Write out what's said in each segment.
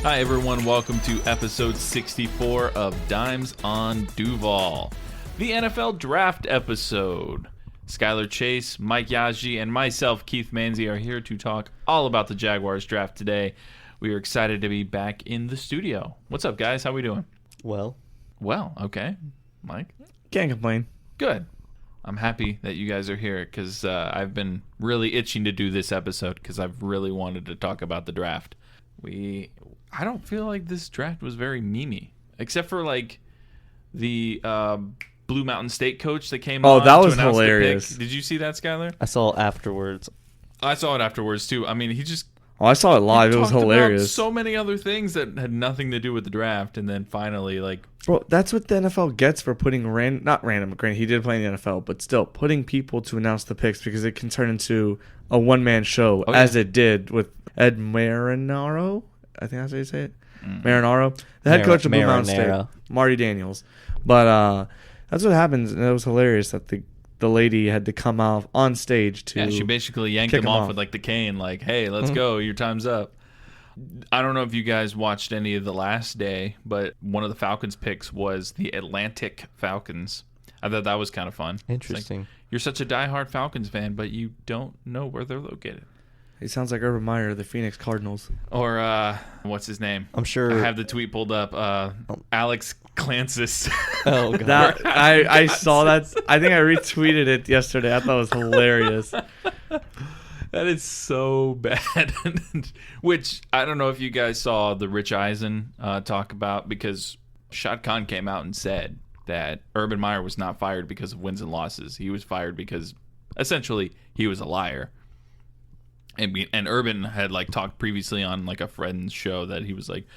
Hi, everyone. Welcome to episode 64 of Dimes on Duval, the NFL draft episode. Skylar Chase, Mike Yaji, and myself, Keith Manzi, are here to talk all about the Jaguars draft today. We are excited to be back in the studio. What's up, guys? How we doing? Well, Okay. Mike? Can't complain. Good. I'm happy that you guys are here because I've been really itching to do this episode because I've really wanted to talk about the draft. I don't feel like this draft was very memey, except for like the Blue Mountain State coach that came on. Oh, that to was announce the pick. hilarious. Did you see that, Skylar? I saw it afterwards. I saw it afterwards too. I mean, he just I saw it live. It was talked about hilarious. so many other things that had nothing to do with the draft, and then finally, like, Bro, that's what the NFL gets for putting not random. Granted, he did play in the NFL, but still putting people to announce the picks because it can turn into a one-man show, as it did with Ed Marinaro. I think that's how you say it. Marinaro, the head coach of Blue Mountain State, Marty Daniels. But that's what happens, and it was hilarious that the lady had to come out on stage to. yeah, she basically yanked kick him him off off. with like the cane, like, "Hey, let's go, your time's up." I don't know if you guys watched any of the last day, but one of the Falcons picks was the Atlantic Falcons. I thought that was kind of fun. It's like, Interesting. you're such a diehard Falcons fan, but you don't know where they're located. He sounds like Urban Meyer, the Phoenix Cardinals. Or what's his name? I'm sure. I have the tweet pulled up. Alex Clancis. Oh, God. That I saw that. I think I retweeted it yesterday. I thought it was hilarious. That is so bad. Which I don't know if you guys saw the Rich Eisen talk about, because Shad Khan came out and said that Urban Meyer was not fired because of wins and losses. He was fired because essentially he was a liar. And Urban had like talked previously on like a friend's show that he was like,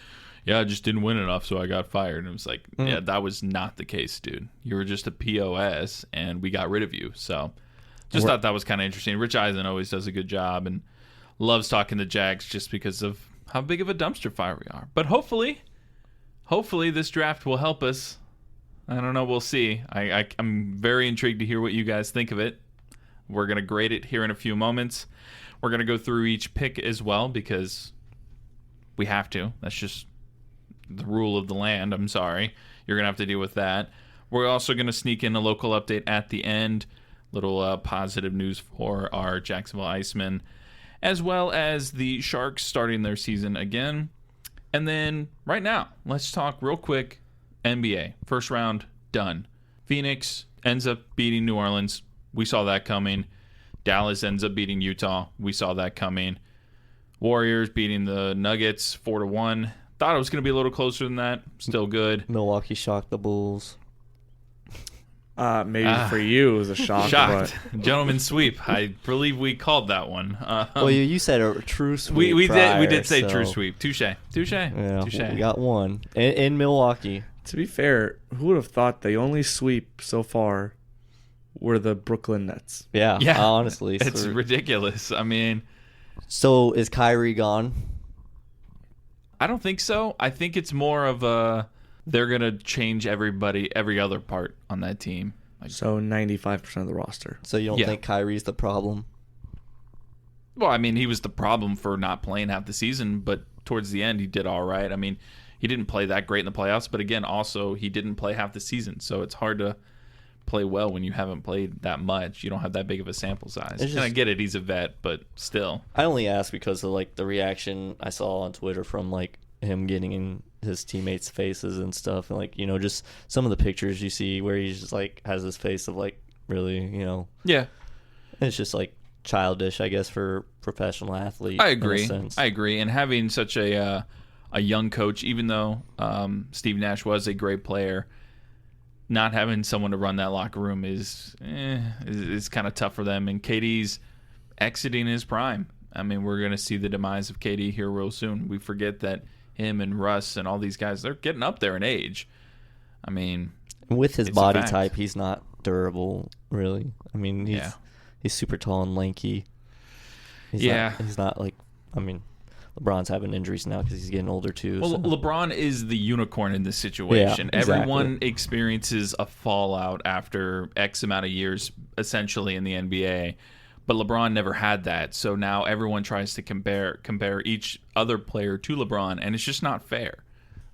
"Yeah, I just didn't win enough, so I got fired." And it was like, yeah, that was not the case, dude. You were just a POS, and we got rid of you. So just thought that was kind of interesting. Rich Eisen always does a good job and loves talking to Jags just because of how big of a dumpster fire we are. But hopefully this draft will help us. I don't know. We'll see. I'm very intrigued to hear what you guys think of it. We're going to grade it here in a few moments. We're going to go through each pick as well because we have to. That's just the rule of the land. I'm sorry. You're going to have to deal with that. We're also going to sneak in a local update at the end. Little positive news for our Jacksonville Icemen, as well as the Sharks starting their season again. And then right now, let's talk real quick NBA. First round, done. Phoenix ends up beating New Orleans. We saw that coming. Dallas ends up beating Utah. We saw that coming. Warriors beating the Nuggets 4-1. Thought it was going to be a little closer than that. Still good. Milwaukee shocked the Bulls. Maybe for you it was a shock. Shocked. Gentleman's sweep. I believe we called that one. Well, you said a true sweep. We prior, did say so, true sweep. Touche. Yeah, Touche. we got one in Milwaukee. To be fair, who would have thought the only sweep so far were the Brooklyn Nets? Yeah, honestly. It's ridiculous. I mean, so is Kyrie gone? I don't think so. I think it's more of a they're going to change every other part on that team. So 95% of the roster. So you don't think Kyrie's the problem? Well, I mean, he was the problem for not playing half the season, but towards the end he did all right. I mean, he didn't play that great in the playoffs, but again, also he didn't play half the season, so it's hard to play well when you haven't played that much. You don't have that big of a sample size. And I get it, he's a vet, but still. I only ask because of like the reaction I saw on Twitter from like him getting in his teammates' faces and stuff, and like, you know, just some of the pictures you see where he's just like has this face of like really, you know. Yeah. It's just like childish, I guess, for professional athlete. I agree. In a sense. I agree. And having such a young coach, even though Steve Nash was a great player, not having someone to run that locker room is kind of tough for them. And KD's exiting his prime. I mean, we're going to see the demise of KD here real soon. We forget that him and Russ and all these guys, they're getting up there in age. I mean, with his body type, he's not durable, really. I mean, he's super tall and lanky. He's not like, I mean, LeBron's having injuries now because he's getting older too. Well, so. LeBron is the unicorn in this situation. Yeah, exactly. Everyone experiences a fallout after X amount of years, essentially, in the NBA. But LeBron never had that, so now everyone tries to compare each other player to LeBron, and it's just not fair.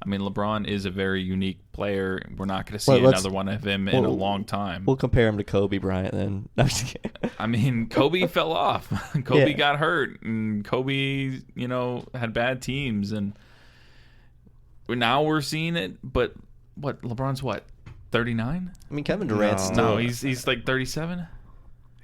I mean, LeBron is a very unique player. We're not going to see another one of him in a long time. We'll compare him to Kobe Bryant then. No, I'm just kidding. I mean, Kobe fell off. Kobe Yeah. got hurt, and Kobe, had bad teams, and now we're seeing it. But what? LeBron's what? 39? I mean, Kevin Durant's No. still. No, he's like 37.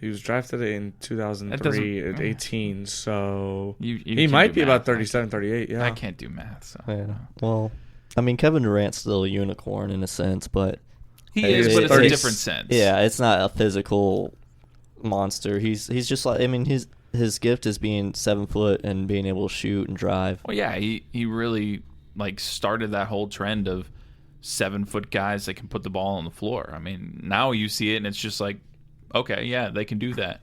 He was drafted in That 2003 doesn't- at 18, so You he can't might do be math. about 37, 38. Yeah. I can't do math. So. Yeah. Well, I mean, Kevin Durant's still a unicorn in a sense, but He It is, is but it's a 30 different sense. yeah, it's not a physical monster. He's just like, I mean, his gift is being 7 foot and being able to shoot and drive. Well, yeah, he really started that whole trend of 7-foot guys that can put the ball on the floor. I mean, now you see it and it's just like, okay, yeah, they can do that.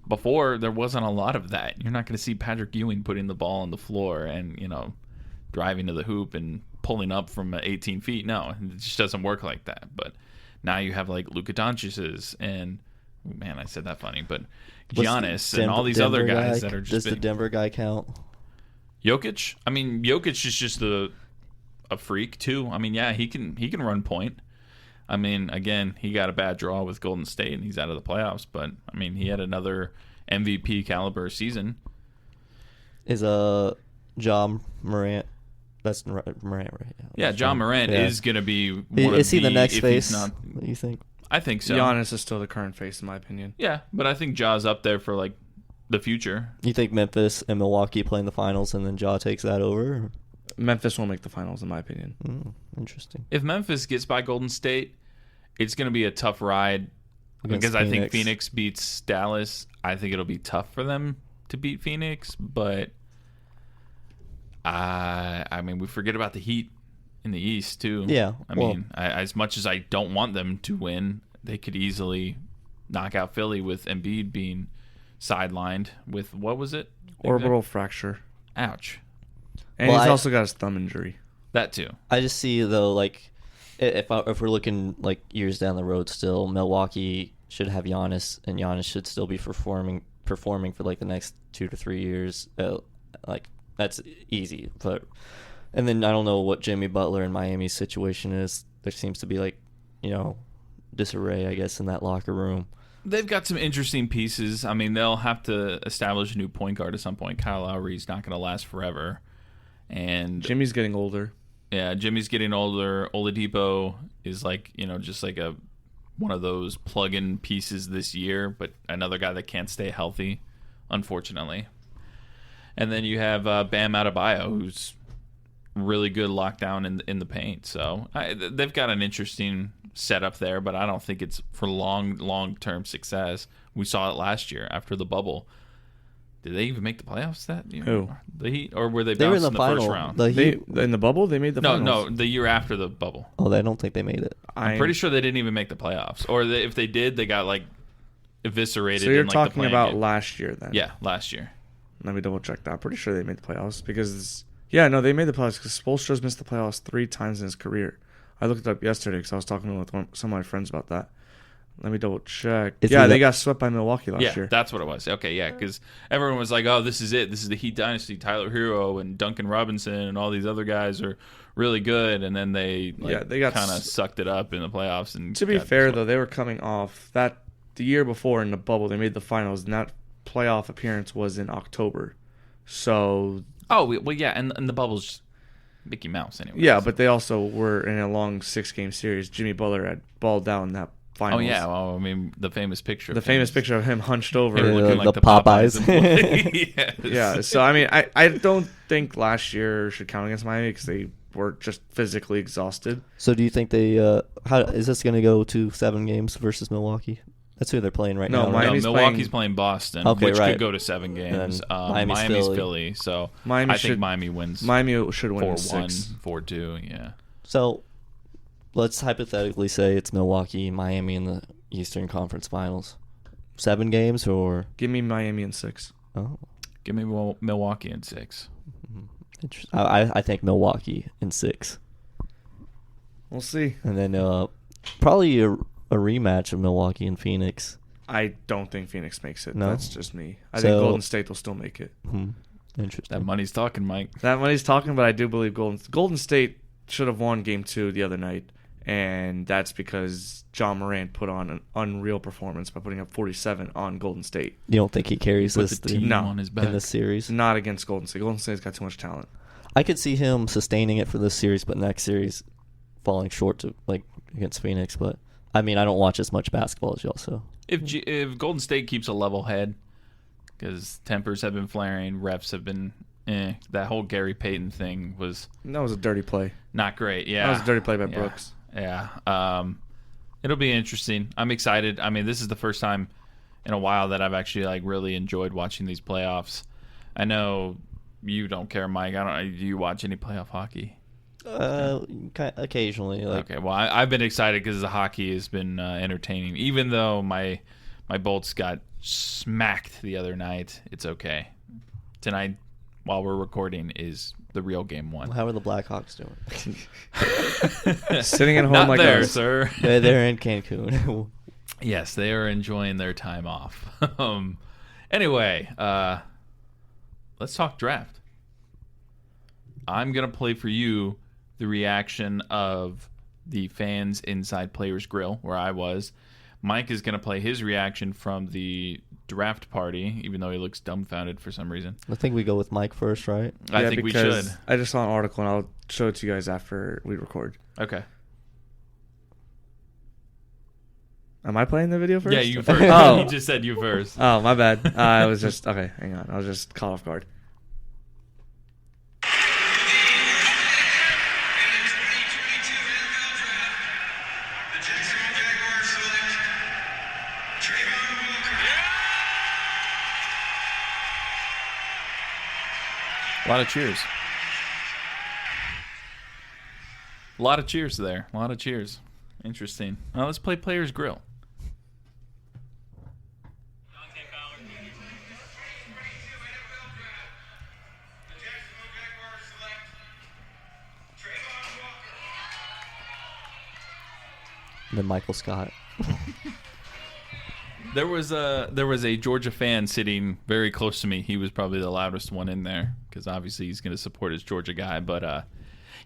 Before there wasn't a lot of that. You're not going to see Patrick Ewing putting the ball on the floor and driving to the hoop and pulling up from 18 feet. No, it just doesn't work like that. But now you have like Luka Doncic's and man, I said that funny, but Giannis and all these other guys that are just Does the Denver guy count? Jokic. I mean, Jokic is just a freak too. I mean, yeah, he can run point. I mean, again, he got a bad draw with Golden State and he's out of the playoffs. But I mean, he had another MVP caliber season. Is John Morant? That's Morant, right? Yeah, John Morant Yeah. is going to be one Is of he the next if face? he's not, You think? I think so. Giannis is still the current face, in my opinion. Yeah, but I think Ja's up there for like the future. You think Memphis and Milwaukee play in the finals and then Ja takes that over? Memphis won't make the finals, in my opinion. Interesting. If Memphis gets by Golden State, it's going to be a tough ride Against because I think Phoenix. Phoenix beats Dallas. I think it'll be tough for them to beat Phoenix, but I mean, we forget about the Heat in the East too. Yeah, I well- mean, as much as I don't want them to win, they could easily knock out Philly with Embiid being sidelined with what was it? Orbital fracture. Ouch. And Well, he's I- also got his thumb injury. That too. I just see though, like, if we're looking like years down the road, still Milwaukee should have Giannis, and Giannis should still be performing for like the next 2 to 3 years. Like that's easy, and then I don't know what Jimmy Butler and Miami's situation is. There seems to be like, disarray, I guess, in that locker room. They've got some interesting pieces. I mean, they'll have to establish a new point guard at some point. Kyle Lowry's not going to last forever. And Jimmy's getting older. yeah, Jimmy's getting older. Oladipo is like, just like one of those plug-in pieces this year, but another guy that can't stay healthy, unfortunately. And then you have Bam Adebayo, who's really good lockdown in the paint. So they've got an interesting setup there, but I don't think it's for long-term success. We saw it last year after the bubble. Did they even make the playoffs that year? Who? The Heat? Or were they They were bounced in in the the final. first round? The They Heat, in the bubble they made the No, finals. the year after the bubble. I don't think they made it. I'm pretty sure they didn't even make the playoffs. Or if they did, they got like eviscerated. So you're in, like, the talking play-in about game. last year then? Yeah, last year. Let me double check that. I'm pretty sure they made the playoffs because they made the playoffs because Spoelstra's missed the playoffs 3 times in his career. I looked it up yesterday because I was talking with some of my friends about that. Let me double check. Is Yeah, he they the- got swept by Milwaukee last Yeah, year. that's what it was. Okay, yeah, because everyone was like, "Oh, this is it. This is the Heat dynasty. Tyler Hero and Duncan Robinson and all these other guys are really good." And then they they got kind of sucked it up in the playoffs. And To be got fair, swept. though, they were coming off the year before in the bubble. They made the finals, and that playoff appearance was in October. So Oh, well, yeah, and the bubble's Mickey Mouse anyway. yeah, but they also were in a long 6-game series. Jimmy Butler had balled out in that Oh finals. yeah, well, I mean the famous picture. The famous picture of him hunched over. Him Yeah, looking like the the Popeyes. Popeyes. employee. Yes. Yeah, so I mean, I don't think last year should count against Miami because they were just physically exhausted. So do you think they? How is this going to go to 7 games versus Milwaukee? That's who they're playing right No, now. No, right? Miami's Milwaukee's playing Boston, Okay, which right. could go to 7 games. then Miami's Miami's Philly. Philly. So Miami I think should- Miami wins Miami should win in 4-1, 6. 4-2. Yeah. So let's hypothetically say it's Milwaukee, Miami in the Eastern Conference Finals. 7 games or Give me Miami in 6. oh, Give me Milwaukee in 6. interesting. I think Milwaukee in 6, We'll see. and then probably a rematch of Milwaukee and Phoenix. I don't think Phoenix makes it. No? That's just me. I think Golden State will still make it. Interesting. That money's talking, Mike. That money's talking, but I do believe Golden State should have won Game 2 the other night, and that's because John Morant put on an unreal performance by putting up 47 on Golden State. You don't think he carries Put this the team No. on his back. in this series? Not against Golden State. Golden State's got too much talent. I could see him sustaining it for this series, but next series falling short to like against Phoenix. But I mean, I don't watch as much basketball as y'all, so If Golden State keeps a level head, because tempers have been flaring, refs have been, that whole Gary Payton thing was That was a dirty play. not great. Yeah, That was a dirty play by Yeah. Brooks. Yeah. It'll be interesting. I'm excited. I mean, this is the first time in a while that I've actually like really enjoyed watching these playoffs. I know you don't care, Mike. Do you watch any playoff hockey? occasionally. Like, Okay, well, I've been excited because the hockey has been entertaining. Even though my Bolts got smacked the other night, it's okay. Tonight, while we're recording, is the real game one. how are the Blackhawks doing? Sitting at home Not like there, us. sir. They're in Cancun. Yes, they are enjoying their time off. Anyway, let's talk draft. I'm going to play for you the reaction of the fans inside Players Grill, where I was. Mike is going to play his reaction from the draft party, even though he looks dumbfounded for some reason. I think we go with Mike first, right? I think we because should. I just saw an article, and I'll show it to you guys after we record. Okay. Am I playing the video first? Yeah, you first. Oh. You just said you first. Oh, my bad. I was just... Okay, hang on. I was just caught off guard. A lot of cheers. A lot of cheers there. A lot of cheers. Interesting. Now let's play Players Grill. Then Michael Scott. There was a Georgia fan sitting very close to me. He was probably the loudest one in there because obviously he's going to support his Georgia guy. But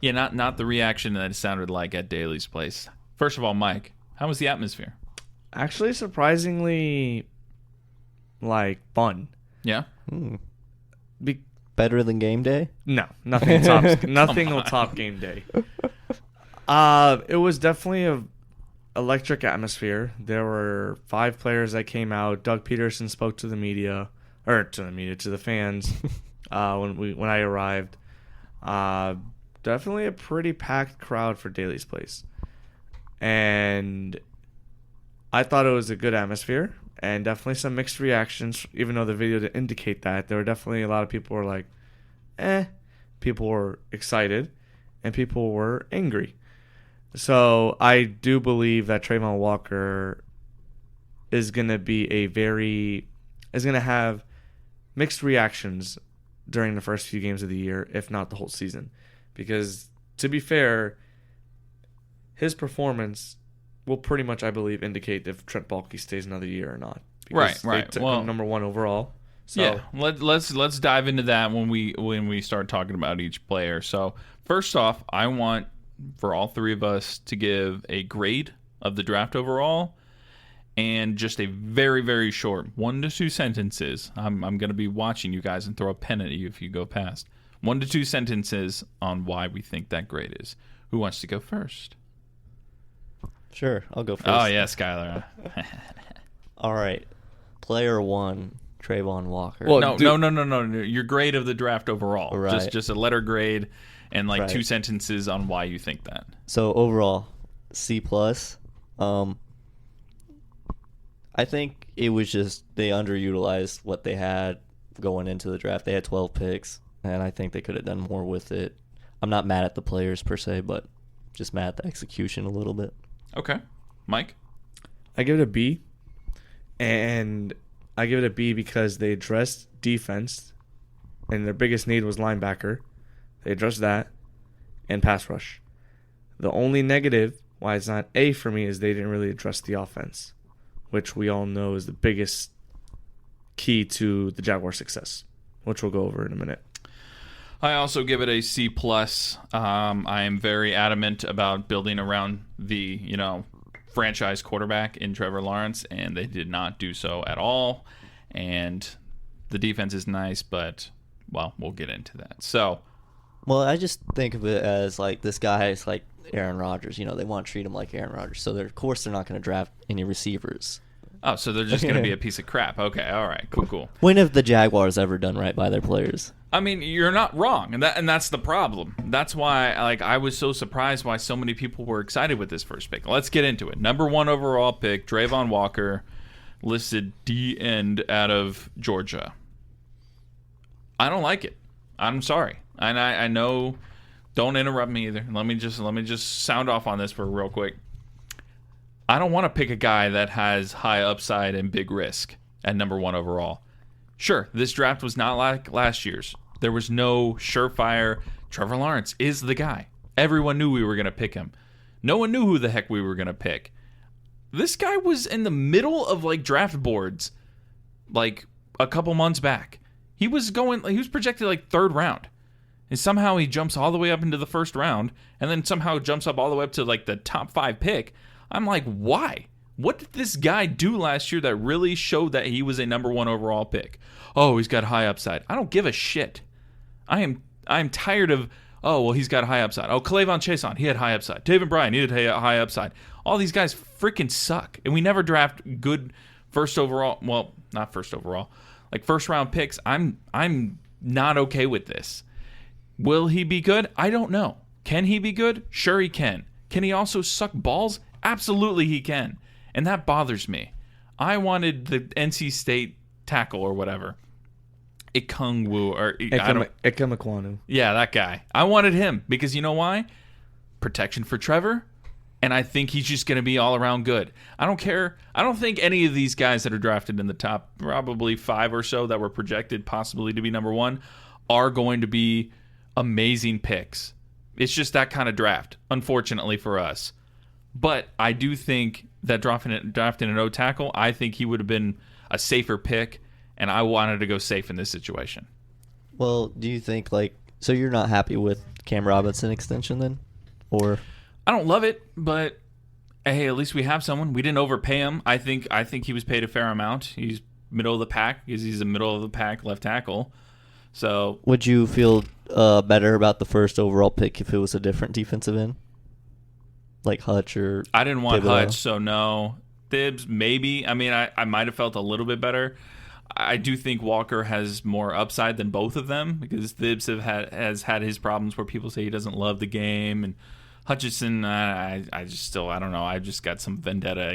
yeah, not the reaction that it sounded like at Daly's place. First of all, Mike, how was the atmosphere? Actually, surprisingly, like, fun. Yeah. Be- Better than game day? no, nothing tops. Nothing will top game day. It was definitely a electric atmosphere. There were 5 players that came out. Doug Peterson spoke to the media, to the fans when I arrived. Definitely a pretty packed crowd for Daly's place, and I thought it was a good atmosphere and definitely some mixed reactions. Even though the video didn't indicate that, there were definitely a lot of people who were like, People were excited, and people were angry. So I do believe that Trayvon Walker is going to have mixed reactions during the first few games of the year, if not the whole season. Because, to be fair, his performance will pretty much, I believe, indicate if Trent Baalke stays another year or not. Because Right. They took Well, him number 1 overall. So yeah, let's dive into that when we start talking about each player. So first off, I want for all 3 of us to give a grade of the draft overall, and just a very, very short 1 to 2 sentences. I'm going to be watching you guys and throw a pen at you if you go past. 1 to 2 sentences on why we think that grade is. Who wants to go first? Sure, I'll go first. Oh yeah, Skylar. All right. Player 1, Trayvon Walker. Well, No. Your grade of the draft overall. Right. Just a letter grade and like Right. 2 sentences on why you think that. So overall, C+. I think it was just they underutilized what they had going into the draft. They had 12 picks, and I think they could have done more with it. I'm not mad at the players per se, but just mad at the execution a little bit. Okay. Mike? I give it a B, and I give it a B because they addressed defense, and their biggest need was linebacker. They addressed that, and pass rush. The only negative, why it's not A for me, is they didn't really address the offense, which we all know is the biggest key to the Jaguars' success, which we'll go over in a minute. I also give it a C+. I am very adamant about building around the, franchise quarterback in Trevor Lawrence, and they did not do so at all. And the defense is nice, but, well, we'll get into that. So, well, I just think of it as like this guy is like Aaron Rodgers. They want to treat him like Aaron Rodgers. So, of course, they're not going to draft any receivers. Oh, so they're just going to be a piece of crap. Okay, all right, cool. When have the Jaguars ever done right by their players? I mean, you're not wrong, and that's the problem. That's why, I was so surprised why so many people were excited with this first pick. Let's get into it. Number 1 overall pick, Trayvon Walker, listed D-end out of Georgia. I don't like it. I'm sorry, and I know. Don't interrupt me either. Let me just sound off on this for real quick. I don't want to pick a guy that has high upside and big risk at number 1 overall. Sure, this draft was not like last year's. There was no surefire. Trevor Lawrence is the guy. Everyone knew we were going to pick him. No one knew who the heck we were going to pick. This guy was in the middle of draft boards a couple months back. He was projected 3rd round. And somehow he jumps all the way up into the 1st round and then somehow jumps up all the way up to the top 5 pick. I'm like, why? What did this guy do last year that really showed that he was a number 1 overall pick? Oh, he's got high upside. I don't give a shit. I'm tired of, he's got high upside. Oh, K'Lavon Chaisson, he had high upside. Taven Bryan, he had high upside. All these guys freaking suck. And we never draft good first overall, well, not first overall, first round picks. I'm not okay with this. Will he be good? I don't know. Can he be good? Sure he can. Can he also suck balls? Absolutely he can. And that bothers me. I wanted the NC State tackle or whatever. Ikungwu or Ika Mekwonu. Yeah, that guy. I wanted him because you know why? Protection for Trevor. And I think he's just going to be all around good. I don't care. I don't think any of these guys that are drafted in the top probably 5 or so that were projected possibly to be number 1 are going to be amazing picks. It's just that kind of draft, unfortunately for us. But I do think that drafting an O tackle, I think he would have been a safer pick, and I wanted to go safe in this situation. Well, do you think so you're not happy with Cam Robinson extension then? Or I don't love it, but hey, at least we have someone. We didn't overpay him. I think he was paid a fair amount. He's middle of the pack because he's a middle of the pack left tackle. So would you feel better about the 1st overall pick if it was a different defensive end? Like Hutch or I didn't want Thibodeau? Hutch, so no. Thibs, maybe. I mean, I might have felt a little bit better. I do think Walker has more upside than both of them because Thibs has had his problems where people say he doesn't love the game, and Hutchinson, I don't know. I just got some vendetta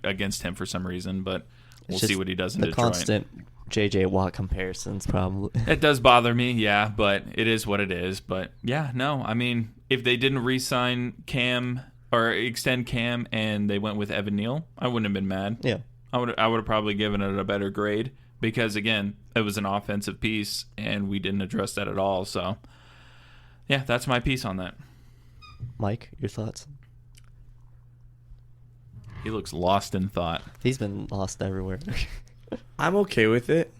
against him for some reason, but we'll see what he does in the Detroit. Constant J.J. Watt comparisons, probably. It does bother me, yeah, but it is what it is. But yeah, no, I mean, if they didn't re-sign Cam or extend Cam and they went with Evan Neal, I wouldn't have been mad. Yeah, I would have probably given it a better grade because again, it was an offensive piece and we didn't address that at all. So yeah, that's my piece on that. Mike, your thoughts? He looks lost in thought. He's been lost everywhere. I'm okay with it.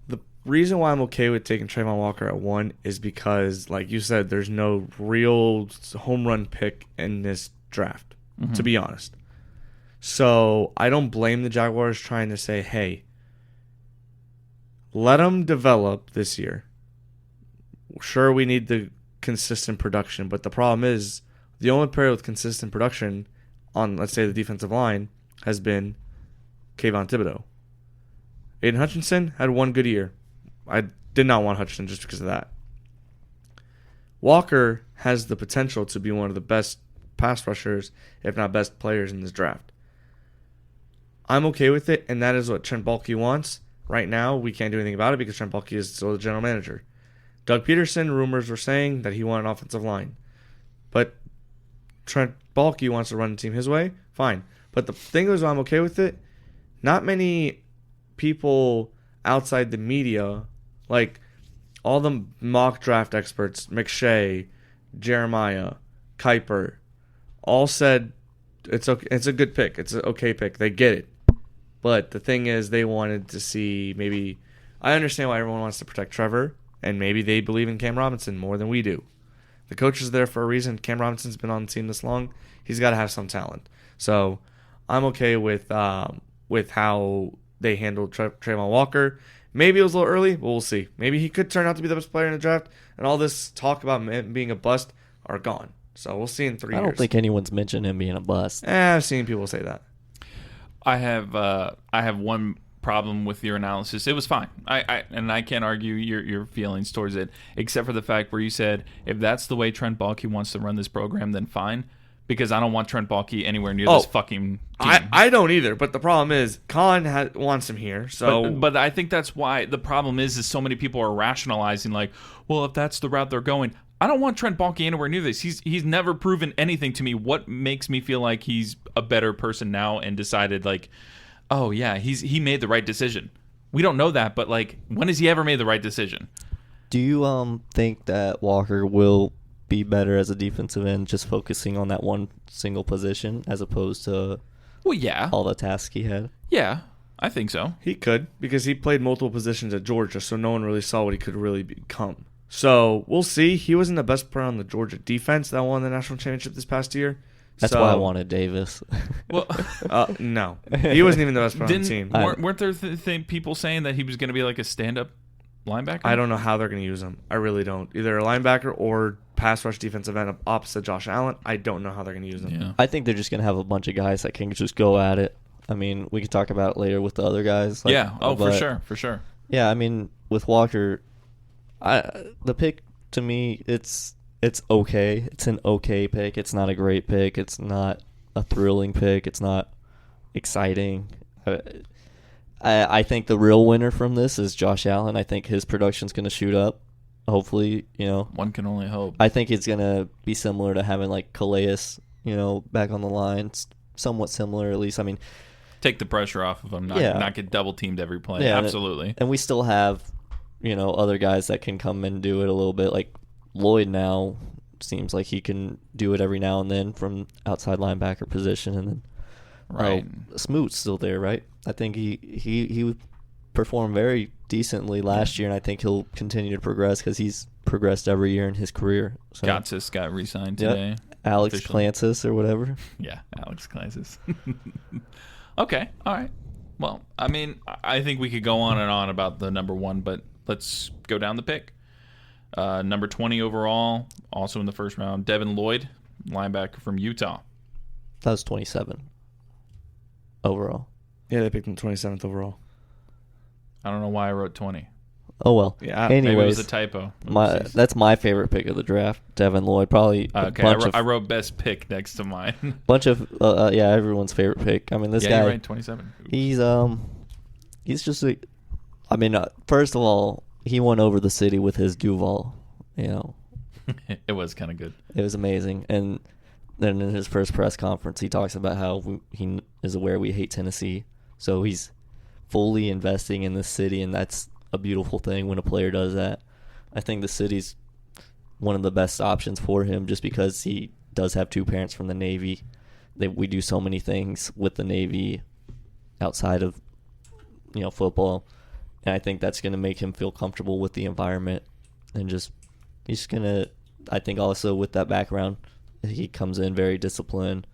The reason why I'm okay with taking Trayvon Walker at 1 is because, like you said, there's no real home run pick in this draft, to be honest. So I don't blame the Jaguars trying to say, hey, let him develop this year. Sure, we need the consistent production, but the problem is the only player with consistent production on, let's say, the defensive line has been Kayvon Thibodeau. Aiden Hutchinson had 1 good year. I did not want Hutchinson just because of that. Walker has the potential to be one of the best pass rushers, if not best players in this draft. I'm okay with it, and that is what Trent Baalke wants. Right now, we can't do anything about it because Trent Baalke is still the general manager. Doug Peterson, rumors were saying that he wanted an offensive line. But Trent Baalke wants to run the team his way, fine. But the thing is, I'm okay with it. Not many people outside the media, like all the mock draft experts, McShay, Jeremiah, Kuiper, all said it's okay, it's a good pick. It's an okay pick. They get it. But the thing is, they wanted to see maybe. I understand why everyone wants to protect Trevor, and maybe they believe in Cam Robinson more than we do. The coach is there for a reason. Cam Robinson's been on the team this long. He's got to have some talent. So I'm okay with how they handled Trayvon Walker. Maybe it was a little early, but we'll see. Maybe he could turn out to be the best player in the draft, and all this talk about him being a bust are gone. So we'll see in 3 years. I don't think anyone's mentioned him being a bust. I've seen people say that. I have one problem with your analysis. It was fine. I can't argue your feelings towards it, except for the fact where you said if that's the way Trent Baalke wants to run this program, then fine. Because I don't want Trent Baalke anywhere near this fucking team. I don't either. But the problem is, Khan wants him here. So, but I think that's why the problem is so many people are rationalizing like, well, if that's the route they're going, I don't want Trent Baalke anywhere near this. He's never proven anything to me. What makes me feel like he's a better person now and decided like, oh yeah, he made the right decision. We don't know that, but like, when has he ever made the right decision? Do you think that Walker will be better as a defensive end, just focusing on that one single position as opposed to all the tasks he had? Yeah, I think so. He could, because he played multiple positions at Georgia, so no one really saw what he could really become. So we'll see. He wasn't the best player on the Georgia defense that won the national championship this past year. That's why I wanted Davis. Well, no, he wasn't even the best player on the team. Weren't there people saying that he was going to be like a stand-up linebacker? I don't know how they're going to use him. I really don't. Either a linebacker or pass rush defensive end opposite Josh Allen. I don't know how they're going to use him. Yeah. I think they're just going to have a bunch of guys that can just go at it. I mean, we can talk about it later with the other guys. For sure. Yeah, I mean, with Walker, the pick to me, it's okay. It's an okay pick. It's not a great pick. It's not a thrilling pick. It's not exciting. I think the real winner from this is Josh Allen. I think his production's going to shoot up. Hopefully, one can only hope. I think it's going to be similar to having like Calais, back on the line. It's somewhat similar, at least. I mean, take the pressure off of him. Not get double teamed every play. Yeah, absolutely. And we still have, other guys that can come and do it a little bit. Like Lloyd now seems like he can do it every now and then from outside linebacker position, and then right. Smoot's still there, right? I think he performed very decently last year, and I think he'll continue to progress because he's progressed every year in his career. So. Gotsis got re-signed today. Yep. Alex Clancis or whatever. Yeah, Alex Clancis. Okay, all right. Well, I mean, I think we could go on and on about the number one, but let's go down the pick. Number 20 overall, also in the first round, Devin Lloyd, linebacker from Utah. That was 27 overall. Yeah, they picked him 27th overall. I don't know why I wrote 20. Oh, well. Yeah, anyways, maybe it was a typo. That's my favorite pick of the draft, Devin Lloyd. Probably I wrote best pick next to mine. Bunch of everyone's favorite pick. I mean, this guy. You're right, 27. He's just first of all, he won over the city with his Duval. It was kind of good. It was amazing. And then in his first press conference, he talks about how he is aware we hate Tennessee, so he's fully investing in this city, and that's a beautiful thing when a player does that. I think the city's one of the best options for him just because he does have two parents from the Navy. We do so many things with the Navy outside of football, and I think that's going to make him feel comfortable with the environment, and he's going to, I think also with that background, he comes in very disciplined,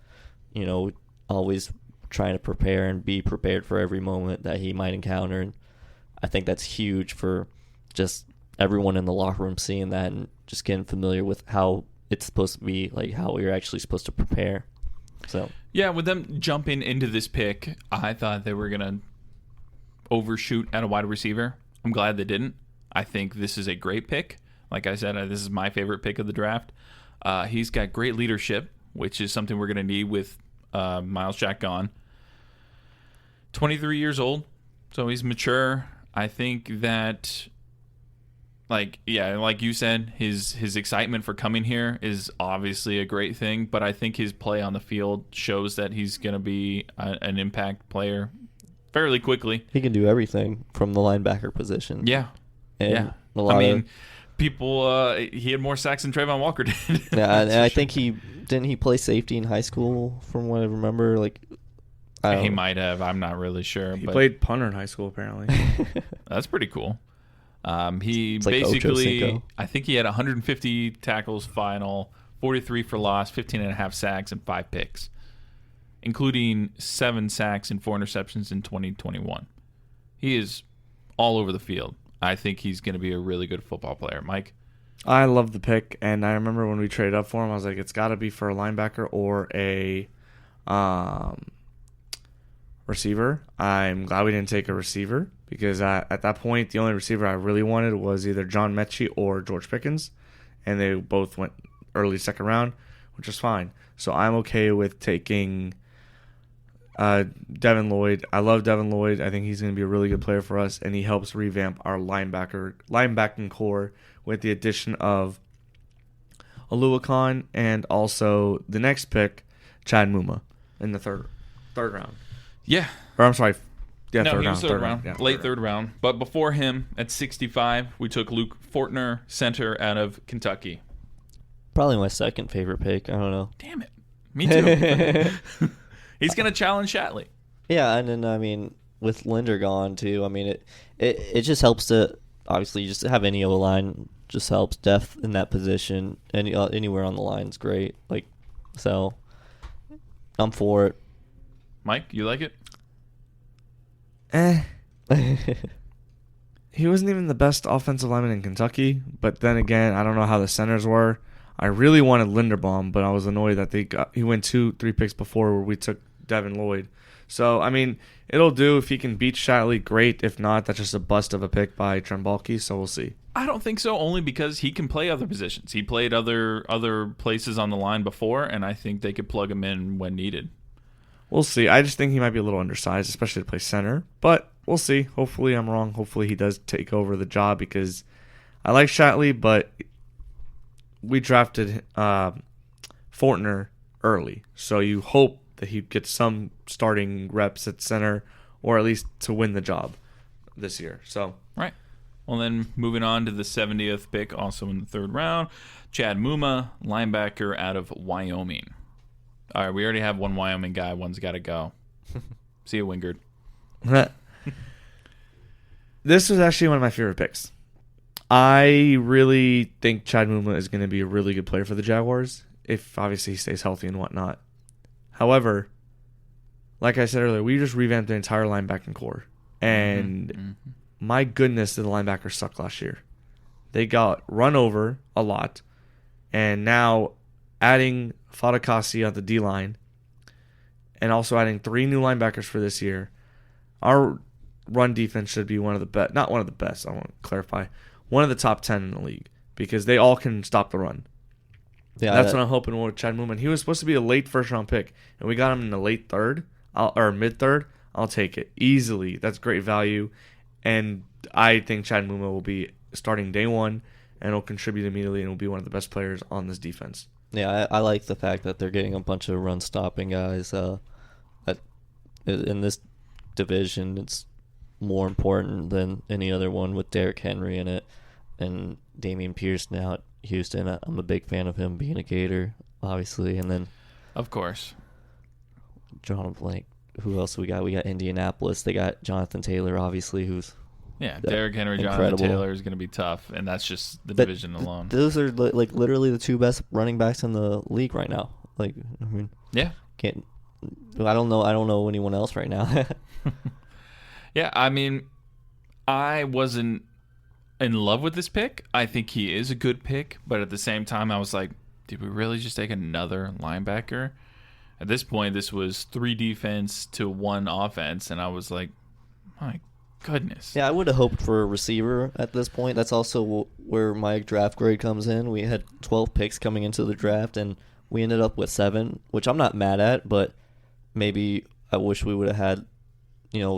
always trying to prepare and be prepared for every moment that he might encounter. And I think that's huge for just everyone in the locker room seeing that and just getting familiar with how it's supposed to be, like how you're actually supposed to prepare. So yeah, with them jumping into this pick, I thought they were going to overshoot at a wide receiver. I'm glad they didn't. I think this is a great pick. Like I said, this is my favorite pick of the draft. He's got great leadership, which is something we're going to need with Miles Jack gone. 23 years old, so he's mature. I think that, like you said, his excitement for coming here is obviously a great thing, but I think his play on the field shows that he's going to be an impact player fairly quickly. He can do everything from the linebacker position. Yeah. And people, he had more sacks than Trayvon Walker did. Yeah, and I think he play safety in high school, from what I remember. Like, He might have. I'm not really sure. He but played punter in high school, apparently. That's pretty cool. He It's like basically, Ocho Cinco. I think he had 150 tackles final, 43 for loss, 15 and a half sacks, and 5 picks, including 7 sacks and 4 interceptions in 2021. He is all over the field. I think he's going to be a really good football player. Mike? I love the pick, and I remember when we traded up for him, I was like, it's got to be for a linebacker or a receiver. I'm glad we didn't take a receiver because at that point, the only receiver I really wanted was either John Mechie or George Pickens, and they both went early second round, which is fine. So I'm okay with taking Devin Lloyd. I love Devin Lloyd. I think he's going to be a really good player for us, and he helps revamp our linebacking core with the addition of Oluokun and also the next pick, Chad Muma, in the third round. Yeah. Or I'm sorry. Yeah, No, third he was round. third round. Yeah, Late third round. But before him, at 65, we took Luke Fortner, center out of Kentucky. Probably my second favorite pick. I don't know. Damn it. Me too. He's going to challenge Shatley. Yeah, and then I mean with Linder gone too. I mean it just helps to obviously just have any O line just helps depth in that position. Anywhere on the line is great. Like so, I'm for it. Mike, you like it? He wasn't even the best offensive lineman in Kentucky, but then again, I don't know how the centers were. I really wanted Linderbaum, but I was annoyed that he went 2-3 picks before where we took Devin Lloyd. So, I mean, it'll do if he can beat Shatley, great. If not, that's just a bust of a pick by Trembalke, so we'll see. I don't think so, only because he can play other positions. He played other places on the line before, and I think they could plug him in when needed. We'll see. I just think he might be a little undersized, especially to play center. But we'll see. Hopefully I'm wrong. Hopefully he does take over the job because I like Shatley, but we drafted Fortner early. So you hope that he gets some starting reps at center or at least to win the job this year. So Right. Well, then moving on to the 70th pick, also in the third round, Chad Muma, linebacker out of Wyoming. All right, we already have one Wyoming guy. One's got to go. See you, Wingard. This was actually one of my favorite picks. I really think Chad Muma is going to be a really good player for the Jaguars if obviously he stays healthy and whatnot. However, like I said earlier, we just revamped the entire linebacking core. And my goodness, did the linebackers suck last year. They got run over a lot. And now adding Fadakasi on the D-line and also adding 3 new linebackers for this year, our run defense should be one of the best. Not one of the best, I want to clarify. One of the top 10 in the league because they all can stop the run. Yeah, That's what I'm hoping with Chad Muma. He was supposed to be a late first-round pick, and we got him in the late third or mid-third. I'll take it easily. That's great value, and I think Chad Muma will be starting day one and will contribute immediately and will be one of the best players on this defense. Yeah, I like the fact that they're getting a bunch of run-stopping guys. In this division, it's more important than any other one with Derrick Henry in it and Dameon Pierce now at Houston. I'm a big fan of him being a Gator, obviously. And then, Of course. drawing a blank. Who else we got? We got Indianapolis. They got Jonathan Taylor, obviously, who's Yeah, Derrick Henry, incredible. Jonathan Taylor is going to be tough, and that's just the division alone. Those are like literally the 2 best running backs in the league right now. Like, I mean, Yeah. I don't know anyone else right now. Yeah, I mean, I wasn't in love with this pick. I think he is a good pick, but at the same time, I was like, did we really just take another linebacker? At this point, this was 3 defense to 1 offense, and I was like, my goodness. Yeah, I would have hoped for a receiver at this point. That's also where my draft grade comes in. We had 12 picks coming into the draft, and we ended up with 7, which I'm not mad at, but maybe I wish we would have had,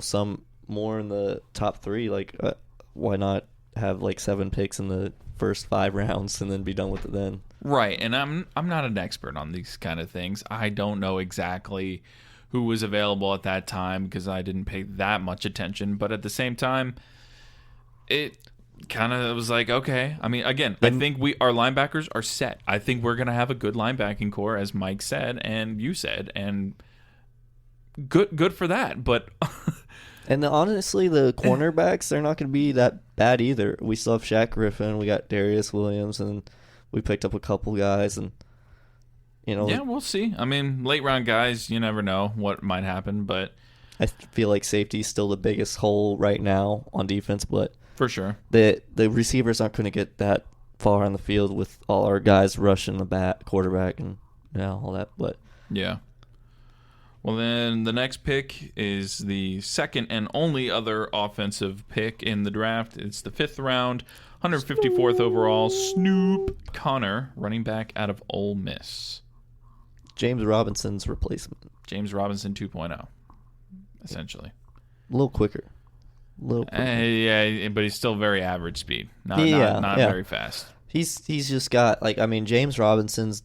some more in the top 3. Like, why not have like 7 picks in the first 5 rounds and then be done with it then? Right, and I'm not an expert on these kind of things. I don't know exactly who was available at that time because I didn't pay that much attention. But at the same time, it kind of was like, okay. I mean, again, I think our linebackers are set. I think we're going to have a good linebacking core, as Mike said and you said. And good for that. But And honestly, the cornerbacks, they're not going to be that bad either. We still have Shaq Griffin, we got Darius Williams, and we picked up a couple guys, and yeah, we'll see. I mean, late round guys, you never know what might happen, but I feel like safety is still the biggest hole right now on defense, but for sure, the receivers aren't going to get that far on the field with all our guys rushing the quarterback and all that. But yeah. Well, then the next pick is the second and only other offensive pick in the draft. It's the 5th round, 154th overall. Snoop Connor, running back out of Ole Miss. James Robinson's replacement. James Robinson 2.0, essentially. A little quicker. Yeah, but he's still very average speed. Not very fast. He's just got, James Robinson's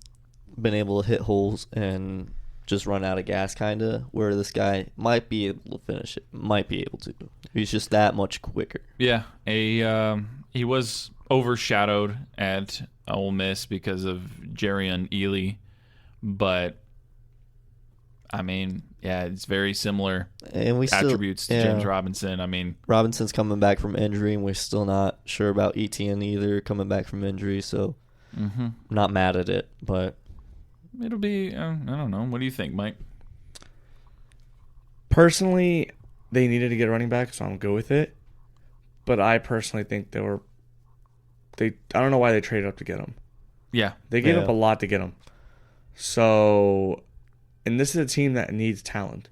been able to hit holes and just run out of gas, kind of, where this guy might be able to finish it. Might be able to. He's just that much quicker. Yeah. He was overshadowed at Ole Miss because of Jerrion Ealy, but I mean, yeah, it's very similar and we attributes to James Robinson. I mean, Robinson's coming back from injury, and we're still not sure about Etienne either, coming back from injury, so not mad at it, but it'll be, I don't know. What do you think, Mike? Personally, they needed to get a running back, so I'm good with it. But I personally think I don't know why they traded up to get him. Yeah. They gave up a lot to get him. So, and this is a team that needs talent.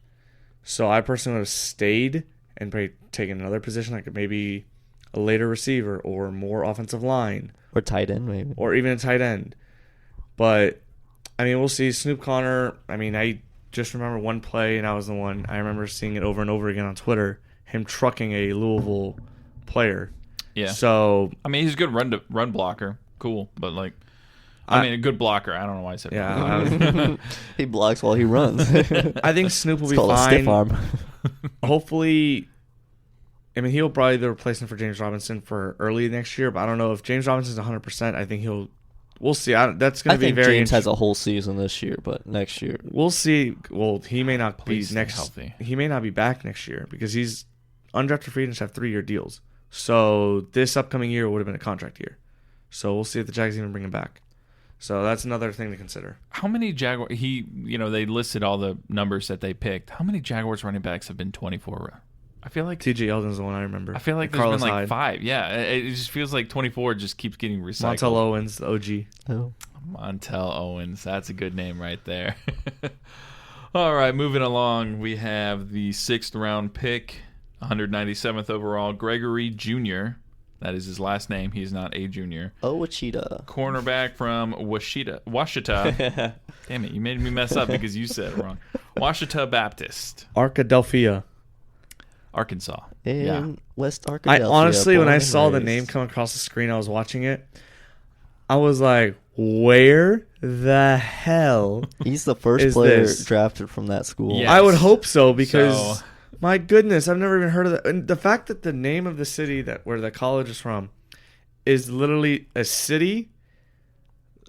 So I personally would have stayed and probably taken another position, like maybe a later receiver or more offensive line. Or tight end, maybe. Or even a tight end. But, I mean, we'll see. Snoop Connor, I mean, I just remember one play, and I was the one. I remember seeing it over and over again on Twitter, him trucking a Louisville player. Yeah. So, I mean, he's a good run blocker. Cool. But, a good blocker. I don't know why I said that. He blocks while he runs. I think Snoop will it's be called fine. A stiff arm. Hopefully, I mean, he'll probably be the replacement for James Robinson for early next year, but I don't know if James Robinson's 100%. I think we'll see. That's going to be very James has a whole season this year, but next year we'll see. Well, he may not be healthy. He may not be back next year because he's undrafted free agents have 3-year deals. So this upcoming year would have been a contract year. So we'll see if the Jags even bring him back. So that's another thing to consider. How many Jaguars? They listed all the numbers that they picked. How many Jaguars running backs have been 24? I feel like T.J. Yeldon's the one I remember. I feel like there's been like 5. Yeah, it just feels like 24 just keeps getting recycled. Montel Owens, the OG. Oh. Montel Owens, that's a good name right there. All right, moving along, we have the 6th round pick, 197th overall, Gregory Jr. That is his last name. He's not a junior. Wachita. Cornerback from Washita. Damn it, you made me mess up because you said it wrong. Washita Baptist. Arkadelphia. Arkansas. In West Arkadelphia. I honestly, when I saw the name come across the screen, I was watching it. I was like, where the hell He's the first player drafted from that school. Yes. I would hope so because... My goodness, I've never even heard of that. And the fact that the name of the city where the college is from is literally a city,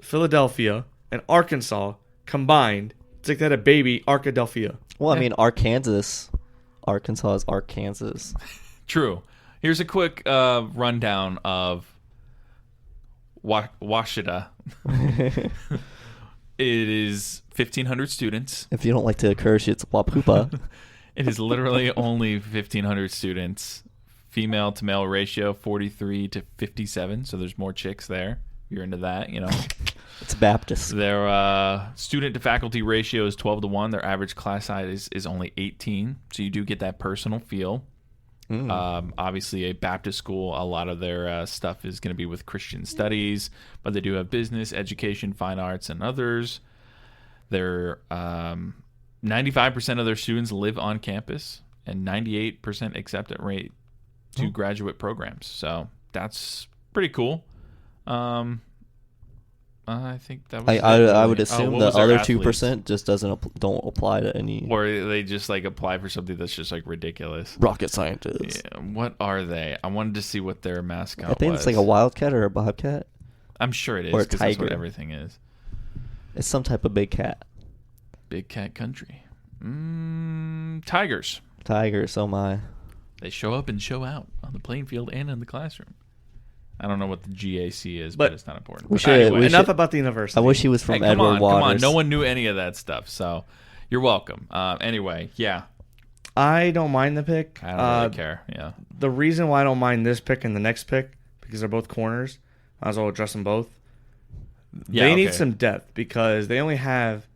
Philadelphia, and Arkansas combined. It's like they had a baby, Arkadelphia. Well, I mean, Arkansas. Arkansas is Arkansas. True. Here's a quick rundown of Washita. It is 1,500 students. If you don't like to curse, it's Wapupa. It is literally only 1,500 students. Female to male ratio 43 to 57. So there's more chicks there. You're into that, It's Baptist. Their student to faculty ratio is 12 to 1. Their average class size is only 18. So you do get that personal feel. Obviously, a Baptist school, a lot of their stuff is going to be with Christian studies, but they do have business, education, fine arts, and others. They're 95% of their students live on campus, and 98% acceptance rate to graduate programs. So that's pretty cool. I think that was. I would assume the other 2% just don't apply to any. Or they just apply for something that's just ridiculous. Rocket scientists. Yeah, what are they? I wanted to see what their mascot was. I think it's like a wildcat or a bobcat. I'm sure it is or a because tiger. That's what everything is. It's some type of big cat. Big cat country. Tigers. Tigers, oh my. They show up and show out on the playing field and in the classroom. I don't know what the GAC is, but it's not important. We should, enough about the university. I wish he was from Hey, Edward Waters. Come on. No one knew any of that stuff, so you're welcome. Anyway, yeah. I don't mind the pick. I don't really care. Yeah. The reason why I don't mind this pick and the next pick, because they're both corners, might as well address them both. Yeah, They need some depth because they only have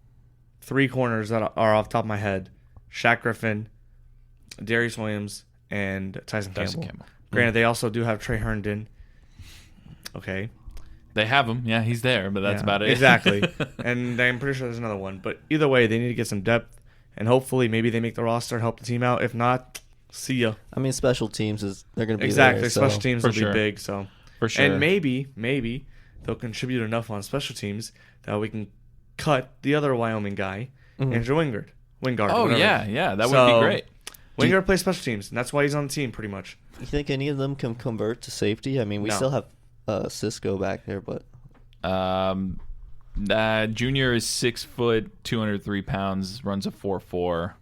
3 corners that are off the top of my head. Shaq Griffin, Darius Williams, and Tyson Campbell. Granted, they also do have Trey Herndon. Okay. They have him. Yeah, he's there, but that's about it. Exactly. And I'm pretty sure there's another one. But either way, they need to get some depth. And hopefully maybe they make the roster and help the team out. If not, see ya. I mean, special teams they're going to be exactly. there. Special teams will be big. So for sure. And maybe they'll contribute enough on special teams that we can cut the other Wyoming guy, Andrew Wingard. Oh, whatever. yeah. That would be great. Wingard plays special teams, and that's why he's on the team pretty much. You think any of them can convert to safety? I mean, we still have Cisco back there, but Junior is 6 foot, 203 pounds, runs a 4.4.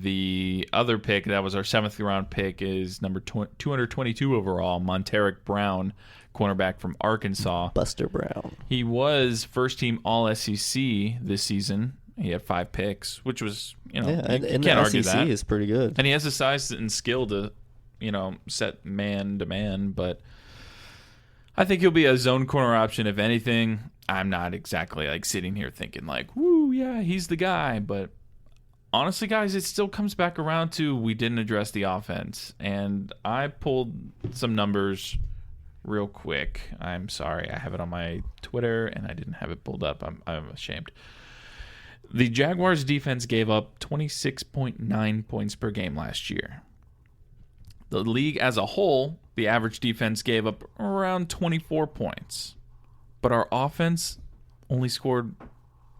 The other pick that was our 7th round pick is number 222 overall, Monteric Brown, cornerback from Arkansas. Buster Brown. He was first team All SEC this season. He had 5 picks, which was you can't argue SEC that. Is pretty good, and he has the size and skill to set man to man, but I think he'll be a zone corner option. If anything, I'm not exactly like sitting here thinking like, woo, yeah, he's the guy. But honestly, guys, it still comes back around to we didn't address the offense. And I pulled some numbers real quick. I'm sorry. I have it on my Twitter, and I didn't have it pulled up. I'm ashamed. The Jaguars defense gave up 26.9 points per game last year. The league as a whole, the average defense gave up around 24 points. But our offense only scored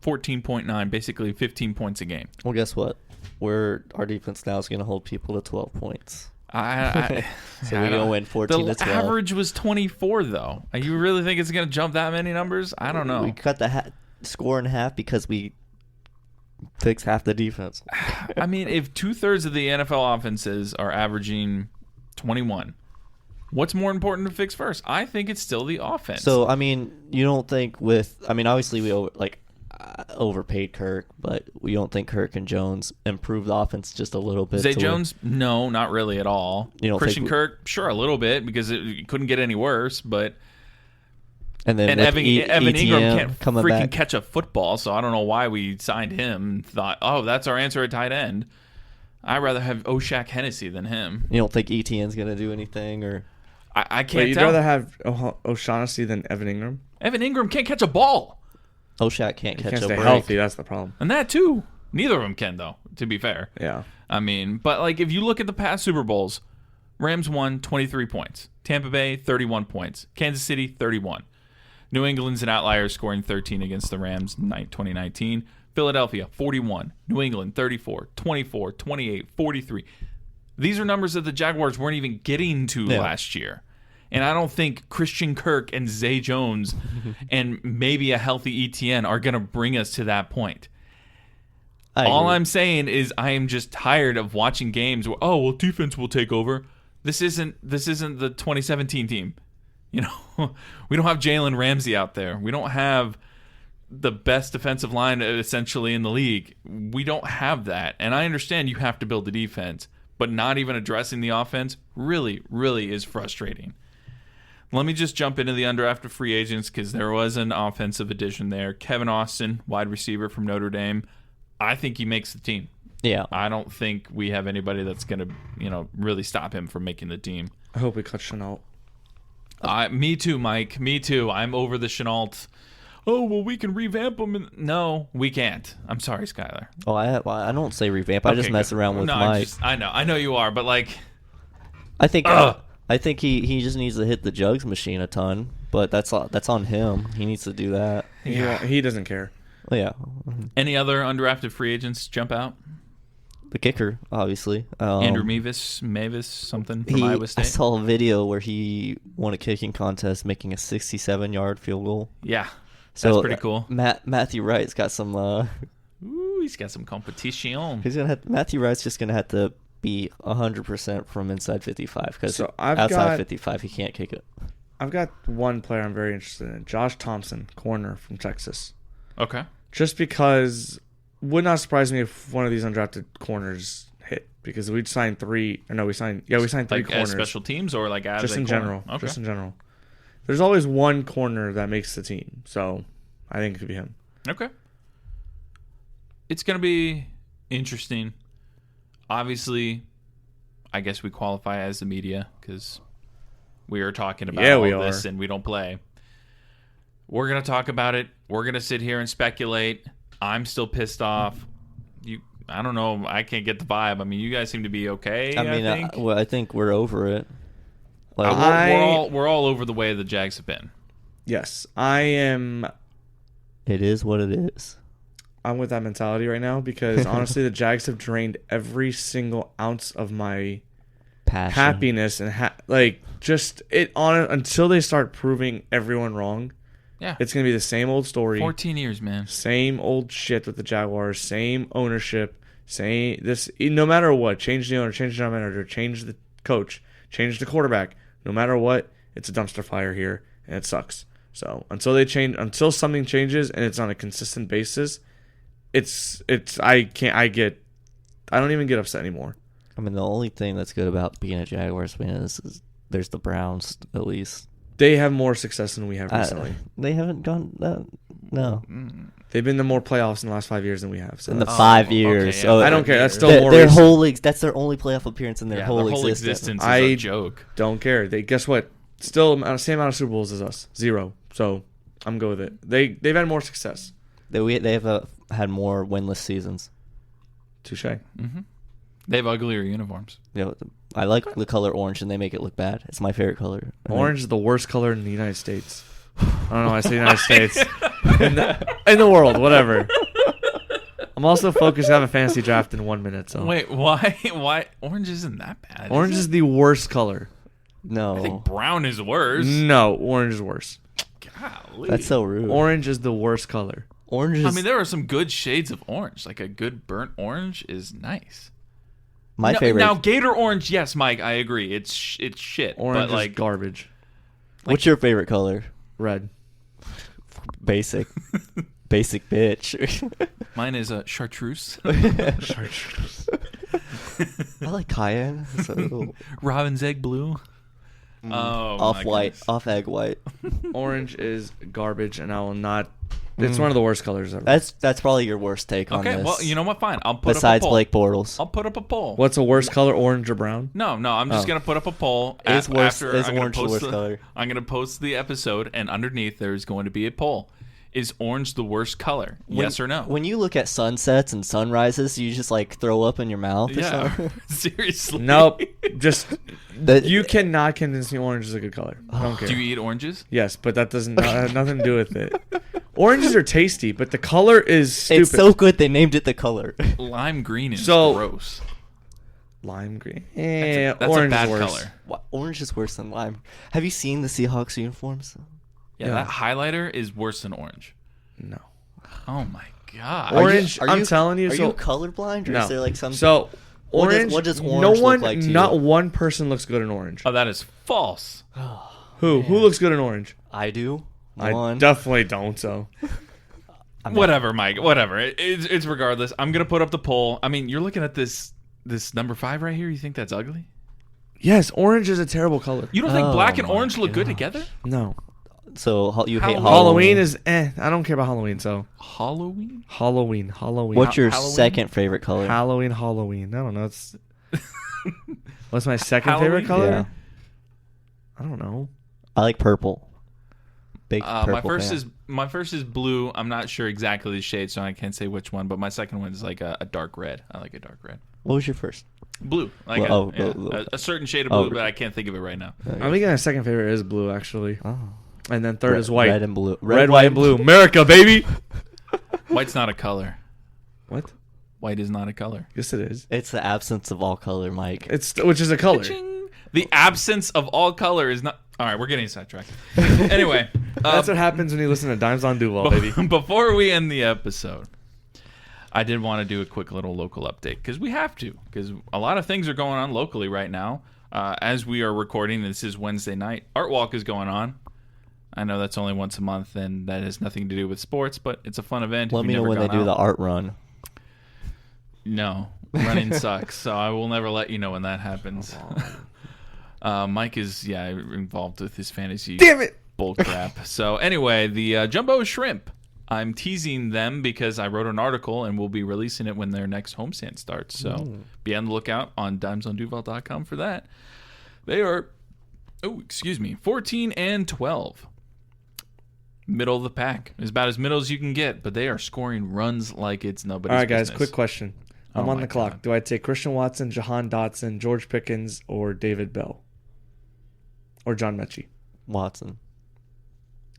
14.9, basically 15 points a game. Well, guess what? Our defense now is going to hold people to 12 points. So we're going to win 14 to 12. The average was 24, though. You really think it's going to jump that many numbers? I don't know. We cut the score in half because we fixed half the defense. I mean, if 2/3 of the NFL offenses are averaging 21, what's more important to fix first? I think it's still the offense. So, I mean, you don't think obviously we overpaid Kirk, but we don't think Kirk and Jones improved the offense just a little bit. Zay Jones, no, not really at all. Christian Kirk, sure, a little bit because it couldn't get any worse, but and Evan Ingram can't freaking back. catch a football, so I don't know why we signed him and thought, oh, that's our answer at tight end. I'd rather have Oshak Hennessy than him. You don't think ETN's going to do anything? Or I can't tell. You'd rather have O'Shaughnessy than Evan Ingram? Evan Ingram can't catch a ball. Oshak can't catch a break. Healthy, that's the problem. And that, too. Neither of them can, though, to be fair. Yeah. I mean, but like if you look at the past Super Bowls, Rams won 23 points. Tampa Bay, 31 points. Kansas City, 31. New England's an outlier, scoring 13 against the Rams in 2019. Philadelphia, 41. New England, 34. 24, 28, 43. These are numbers that the Jaguars weren't even getting to last year. And I don't think Christian Kirk and Zay Jones and maybe a healthy ETN are going to bring us to that point. All I'm saying is I am just tired of watching games where, defense will take over. This isn't the 2017 team. We don't have Jalen Ramsey out there. We don't have the best defensive line essentially in the league. We don't have that. And I understand you have to build the defense, but not even addressing the offense really, really is frustrating. Let me just jump into the undrafted free agents because there was an offensive addition there. Kevin Austin, wide receiver from Notre Dame. I think he makes the team. Yeah. I don't think we have anybody that's going to, really stop him from making the team. I hope we cut Chenault. Me too, Mike. Me too. I'm over the Chenault. Oh, well, we can revamp him. No, we can't. I'm sorry, Skylar. Oh, I don't say revamp. I just mess around with Mike. I know you are, but like, I think he just needs to hit the jugs machine a ton. But that's on him. He needs to do that. Yeah, he doesn't care. Well, yeah. Any other undrafted free agents jump out? The kicker, obviously. Andrew Mavis, something from Iowa State. I saw a video where he won a kicking contest making a 67-yard field goal. Yeah, so that's pretty cool. Matthew Wright's got some he's got some competition. Matthew Wright's just gonna have to be 100% from inside 55 because So I've outside got- 55 he can't kick it. I've got one player I'm very interested in. Josh Thompson, corner from Texas. Okay. Just because would not surprise me if one of these undrafted corners hit because we signed three Like three as corners. special teams or like as Just a in corner? general. Okay. Just in general. There's always one corner that makes the team. So I think it could be him. Okay. It's going to be interesting. Obviously, I guess we qualify as the media because we are talking about Yeah, all we this are. and we don't play. We're going to talk about it. We're going to sit here and speculate. I'm still pissed off. I don't know. I can't get the vibe. I mean, you guys seem to be okay. I mean, think. I think we're over it. Like, We're all over the way the Jags have been. Yes. I am it is what it is. I'm with that mentality right now because honestly the Jags have drained every single ounce of my Passion. happiness and until they start proving everyone wrong. Yeah. It's going to be the same old story. 14 years, man. Same old shit with the Jaguars, same ownership, no matter what, change the owner, change the general manager, change the coach, change the quarterback, no matter what, it's a dumpster fire here and it sucks. So until something changes and it's on a consistent basis, I don't even get upset anymore. I mean, the only thing that's good about being a Jaguars fan is there's the Browns at least. They have more success than we have recently. They haven't gone. No, They've been to more playoffs in the last 5 years than we have. So in the that's- 5 okay, years. yeah. Oh, I don't care. That's still their, more their recent. whole that's their only playoff appearance in their Yeah, whole their whole existence. existence is I- a joke. Don't care. They guess what? Still same amount of Super Bowls as us. 0. So I'm good with it. They've had more success. They have had more winless seasons. Touche. Mm-hmm. They have uglier uniforms. You know, I like the color orange, and they make it look bad. It's my favorite color. Orange is the worst color in the United States. I don't know why I say United States. In the world, whatever. I'm also focused to have a fantasy draft in 1 minute. So Wait, why? Why orange isn't that bad? orange is the worst color. No, I think brown is worse. No, orange is worse. Golly. that's so rude. Orange is the worst color. Orange is I mean, there are some good shades of orange. Like a good burnt orange is nice. my favorite. Now, Gator orange, yes, Mike, I agree. It's shit. Orange but like, is garbage. What's your favorite color? Red. Basic, basic bitch. mine is a chartreuse. I like cayenne. So Robin's egg blue. Oh, off my white, goodness. off egg white. Orange is garbage, and I will not. It's one of the worst colors ever. That's probably your worst take on Okay, this. well, you know what? Fine. I'll put besides up a poll. Blake Bortles. I'll put up a poll. What's the worst color? Orange or brown? No, I'm just Oh. gonna put up a poll. Is worse- after is I'm gonna orange the post worst color? I'm gonna post the episode, and underneath there is going to be a poll. Is orange the worst color? Yes or no? When you look at sunsets and sunrises, you just like throw up in your mouth or yeah, something. seriously. Nope. Just That- you cannot convince me orange is a good color. I don't care. Do you eat oranges? Yes, but that doesn't have nothing to do with it. Oranges are tasty, but the color is stupid. It's so good they named it the color. Lime green is So- gross. Lime green. That's Orange a bad is worse. color. Orange is worse than lime. Have you seen the Seahawks uniforms? Yeah, Yeah. that highlighter is worse than orange. No. Oh my god. Orange. I'm telling you. Are so you colorblind, or no. is there like some? So What does- orange. what does no orange look one. like to you? Not one person looks good in orange. Oh, that is false. Who looks good in orange? I do. I One. definitely don't. So Whatever, Mike. Whatever. It's regardless. I'm gonna put up the poll. I mean, you're looking at this number 5 right here. You think that's ugly? yes, orange is a terrible color. You don't think Oh black and my orange look good gosh. together? No. So you hate Halloween. Halloween is I don't care about Halloween. So Halloween? Halloween. What's your Halloween? second favorite color? Halloween. I don't know. It's what's my second Halloween? favorite color? Yeah. I don't know. I like purple. Big purple. My first is blue. I'm not sure exactly the shade, so I can't say which one. But my second one is like a dark red. I like a dark red. What was your first? Blue, like Well, a certain shade of Oh, blue, but I can't think of it right now. I think my second favorite is blue actually, Oh. and then third is white. Red and blue. Red, white, and blue. America, baby. White's not a color. What? White is not a color. Yes, it is. It's the absence of all color, Mike. It's which is a color. Ching. The absence of all color is not. All right, we're getting sidetracked. Anyway, That's what happens when you listen to Dimes on Duval, baby. before we end the episode, I did want to do a quick little local update because we have to, because a lot of things are going on locally right now. As we are recording, this is Wednesday night. Art Walk is going on. I know that's only once a month, and that has nothing to do with sports, but it's a fun event. Let me know when they do the art run. No, running sucks, so I will never let you know when that happens. Mike is involved with his fantasy. Damn it! Bull crap. So anyway, the Jumbo Shrimp. I'm teasing them because I wrote an article and we'll be releasing it when their next homestand starts. So be on the lookout on dimesonduval.com for that. They are, 14-12. Middle of the pack. Is about as middle as you can get, but they are scoring runs like it's nobody's All right, guys, business. quick question. I'm on the clock. Do I take Christian Watson, Jahan Dotson, George Pickens, or David Bell? Or John Mechie? Watson.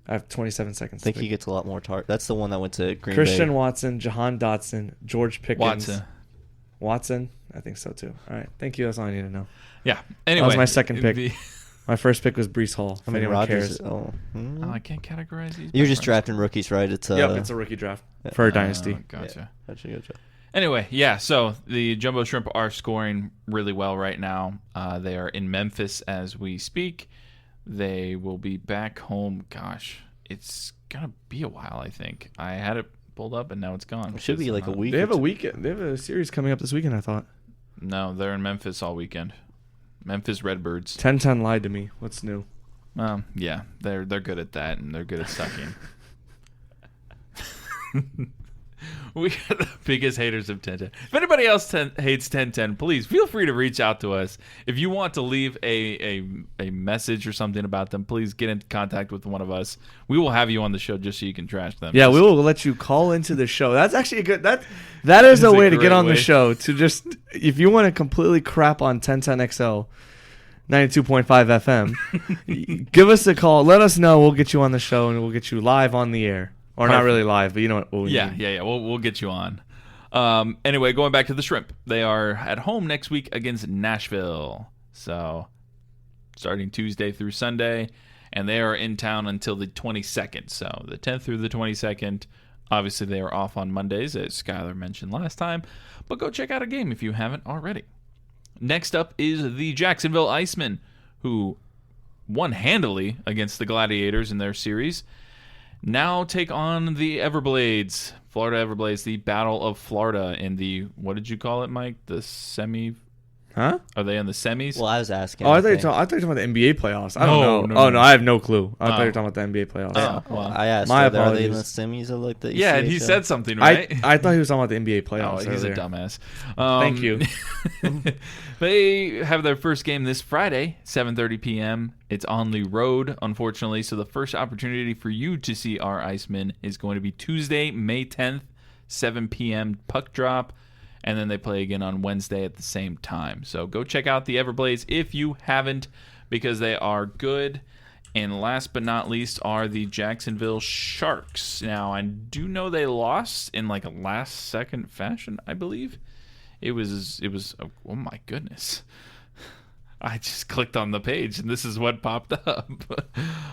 I have 27 seconds. I think he gets a lot more target. That's the one that went to Green Christian Bay. Watson, Jahan Dotson, George Pickens. Watson? I think so, too. All right. Thank you. That's all I need to know. Yeah. Anyway. That was my second pick. My first pick was Breece Hall, if anyone Rodgers, cares. I can't categorize these. You're just drafting rookies, right? It's it's a rookie draft for a dynasty. Gotcha. Gotcha. Anyway, so the Jumbo Shrimp are scoring really well right now. They are in Memphis as we speak. They will be back home. Gosh, it's going to be a while, I think. I had it pulled up, and now it's gone. It should be like a week. They have a weekend. They have a series coming up this weekend, I thought. No, they're in Memphis all weekend. Memphis Redbirds. 10-10 lied to me. What's new? Yeah, they're good at that, and they're good at sucking. We are the biggest haters of 10-10. If anybody else hates 10-10, please feel free to reach out to us. If you want to leave a message or something about them, please get in contact with one of us. We will have you on the show just so you can trash them. Yeah, we will let you call into the show. That's actually a good. That is a way to get on the show. To just, if you want to completely crap on 1010XL 92.5 FM, give us a call. Let us know. We'll get you on the show and we'll get you live on the air. Or not really live, but you know what? Yeah. We'll get you on. Anyway, going back to the Shrimp. They are at home next week against Nashville. So, starting Tuesday through Sunday. And they are in town until the 22nd. So, the 10th through the 22nd. Obviously, they are off on Mondays, as Skylar mentioned last time. But go check out a game if you haven't already. Next up is the Jacksonville Icemen, who won handily against the Gladiators in their series. Now take on the Everblades, Florida Everblades, the Battle of Florida in the, what did you call it, Mike? The semi? Huh? Are they in the semis? Well, I was asking. Oh, I thought you were talking about the NBA playoffs. I don't know. No, I have no clue. I thought you were talking about the NBA playoffs. Oh, well, I asked. My are they in the apologies. semis of like the ECHL? Yeah, he said something, right? I thought he was talking about the NBA playoffs. Oh, he's earlier. a dumbass. Thank you. They have their first game this Friday, 7:30 p.m. It's on the road, unfortunately, so the first opportunity for you to see our Icemen is going to be Tuesday, May 10th, 7 p.m. puck drop, and then they play again on Wednesday at the same time. So go check out the Everblades if you haven't, because they are good. And last but not least are the Jacksonville Sharks. Now, I do know they lost in like a last-second fashion, I believe. It was. Oh my goodness! I just clicked on the page and this is what popped up.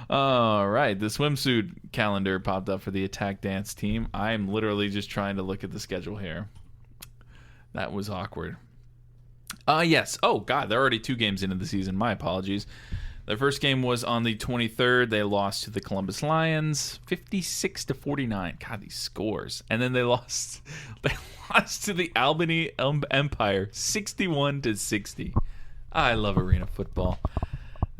All right, the swimsuit calendar popped up for the Attack Dance team. I'm literally just trying to look at the schedule here. That was awkward. Yes. Oh God, they're already 2 games into the season. My apologies. Their first game was on the 23rd. They lost to the Columbus Lions, 56-49. God, these scores. And then they lost. They lost to the Albany Empire, 61-60. I love arena football.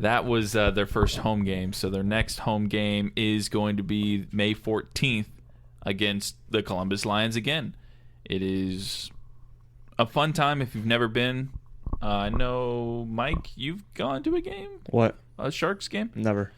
That was their first home game. So their next home game is going to be May 14th against the Columbus Lions again. It is a fun time if you've never been. I know, Mike, you've gone to a game? What? A Sharks game? Never.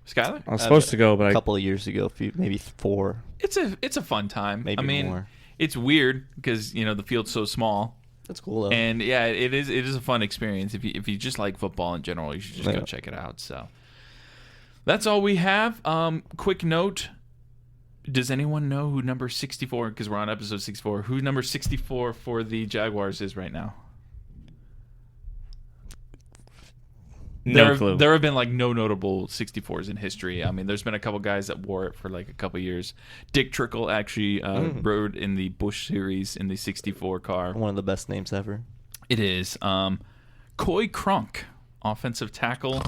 Skylar? I was supposed to go, but a couple of years ago, maybe 4. It's a fun time. Maybe more. It's weird because the field's so small. That's cool though. And yeah, it is a fun experience. If you just like football in general, you should just go check it out. So that's all we have. Quick note. Does anyone know who number 64, because we're on episode 64, who number 64 for the Jaguars is right now? No clue. There have been like no notable 64s in history. I mean, there's been a couple guys that wore it for like a couple years. Dick Trickle actually rode in the Busch Series in the 64 car. One of the best names ever. It is. Coy Cronk, offensive tackle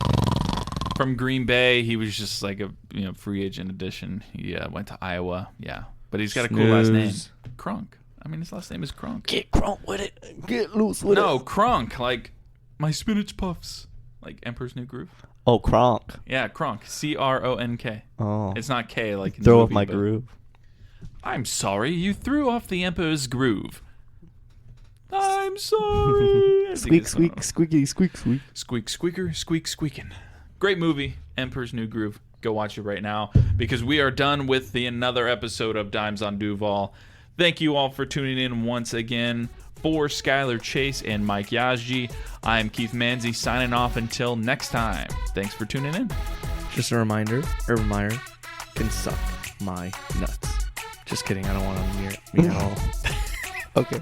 from Green Bay. He was just like a free agent addition. He went to Iowa. Yeah, but he's got a cool last name, Cronk. I mean, his last name is Cronk. Get crunk with it. Get loose with it. No, Cronk, like my spinach puffs, like Emperor's New Groove. Oh, Kronk. Yeah, Kronk. Cronk. Oh. It's not K like in Throw the off movie, my but- groove. I'm sorry, you threw off the Emperor's groove. I'm sorry. I think Squeak, it's, squeak, squeaky, squeak, squeak. Squeak, squeaker, squeak, squeaking. Great movie, Emperor's New Groove. Go watch it right now because we are done with another episode of Dimes on Duval. Thank you all for tuning in once again. For Skylar Chase and Mike Yazji, I'm Keith Manzi signing off until next time. Thanks for tuning in. Just a reminder, Urban Meyer can suck my nuts. Just kidding. I don't want to me at all. Okay.